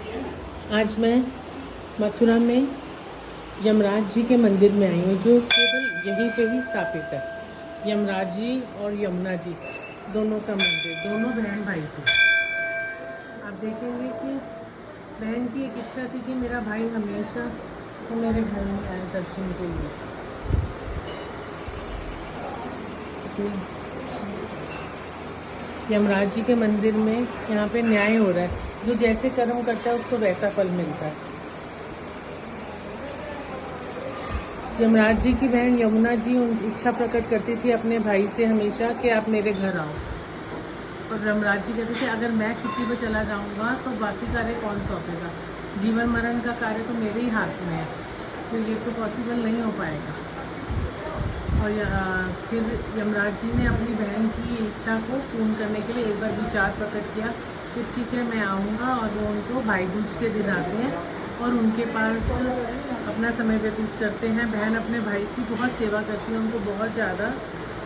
आज मैं मथुरा में यमराज जी के मंदिर में आई हूँ, जो केवल यहीं पे ही स्थापित है। यमराज जी और यमुना जी दोनों का मंदिर, दोनों बहन भाई थे। आप देखेंगे कि बहन की एक इच्छा थी कि मेरा भाई हमेशा तो मेरे घर में आए दर्शन के लिए। यमराज जी के मंदिर में यहाँ पे न्याय हो रहा है, जो जैसे कर्म करता है उसको वैसा फल मिलता है। यमराज जी की बहन यमुना जी उन इच्छा प्रकट करती थी अपने भाई से हमेशा कि आप मेरे घर आओ, और यमराज जी कहते थे अगर मैं छुट्टी पर चला जाऊंगा तो बाकी कार्य कौन सौंपेगा, जीवन मरण का कार्य तो मेरे ही हाथ में है, तो ये तो पॉसिबल नहीं हो पाएगा। और फिर यमराज जी ने अपनी बहन की इच्छा को पूर्ण करने के लिए एक बार विचार प्रकट किया कि ठीक है मैं आऊँगा, और वो उनको भाई दूज के दिन आते हैं और उनके पास अपना समय व्यतीत करते हैं। बहन अपने भाई की बहुत सेवा करती है, उनको बहुत ज़्यादा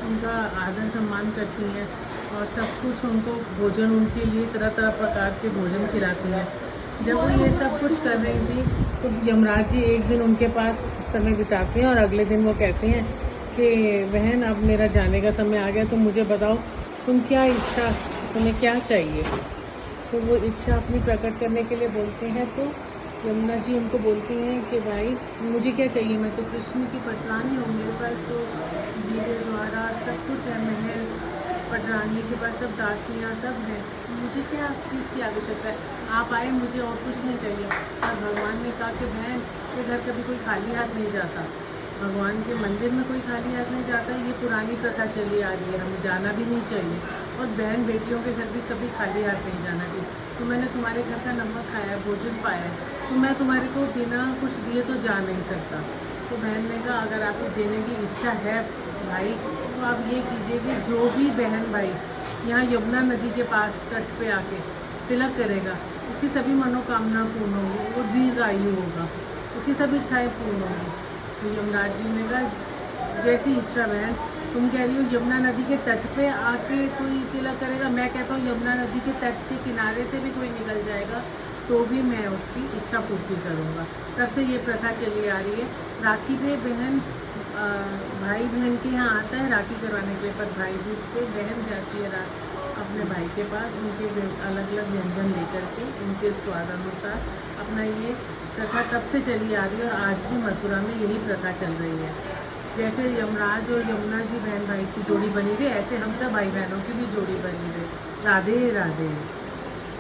उनका आदर सम्मान करती हैं, और सब कुछ उनको भोजन, उनके लिए तरह तरह प्रकार के भोजन खिलाती हैं। जब वो ये सब कुछ कर रही थी तो यमराज जी एक दिन उनके पास समय बिताते हैं, और अगले दिन वो कहते हैं कि बहन अब मेरा जाने का समय आ गया, तो मुझे बताओ तुम क्या इच्छा, तुम्हें क्या चाहिए। तो वो इच्छा अपनी प्रकट करने के लिए बोलते हैं, तो यमुना जी उनको बोलती हैं कि भाई मुझे क्या चाहिए, मैं तो कृष्ण की पटरानी हूँ, मेरे पास तो हीरे द्वारा सब कुछ है, महल पटरानी के पास सब दासियाँ सब हैं, मुझे क्या चीज़ की आवश्यकता है, आप आए मुझे और कुछ नहीं चाहिए। और भगवान ने कहा कि बहन के घर कभी कोई खाली हाथ नहीं जाता, भगवान के मंदिर में कोई खाली हाथ नहीं जाता, ये पुरानी प्रथा चली आ रही है, हमें जाना भी नहीं चाहिए, और बहन बेटियों के घर भी कभी खाली हाथ नहीं जाना चाहिए। तो मैंने तुम्हारे घर का नमक खाया, भोजन पाया है, तो मैं तुम्हारे को बिना कुछ दिए तो जा नहीं सकता। तो बहन ने कहा अगर आपको देने की इच्छा है भाई, तो आप ये कीजिए कि जो भी बहन भाई यहाँ यमुना नदी के पास तट पे आके तिलक करेगा, उसकी सभी मनोकामना पूर्ण होगी, वो दीर्घायु होगा, उसकी सभी इच्छाएँ पूर्ण होंगी। तो यमराज जी ने कहा जैसी इच्छा बहन, तुम कह रही हो यमुना नदी के तट पे आके कोई तिलक करेगा, मैं कहता हूँ यमुना नदी के तट के किनारे से भी कोई निकल जाएगा तो भी मैं उसकी इच्छा पूर्ति करूँगा। तब से ये प्रथा चली आ रही है। राखी पे बहन भाई बहन के यहाँ आता है राखी करवाने के लिए, पर भाई दूज पे बहन जाती है अपने भाई के पास, उनके अलग अलग व्यंजन लेकर के उनके स्वाद अनुसार। अपना ये प्रथा तब से चली आ रही है, और आज भी मथुरा में यही प्रथा चल रही है। जैसे यमराज और यमुना जी बहन भाई की जोड़ी बनी रही, ऐसे हम सब भाई बहनों की भी जोड़ी बनी रही। राधे राधे।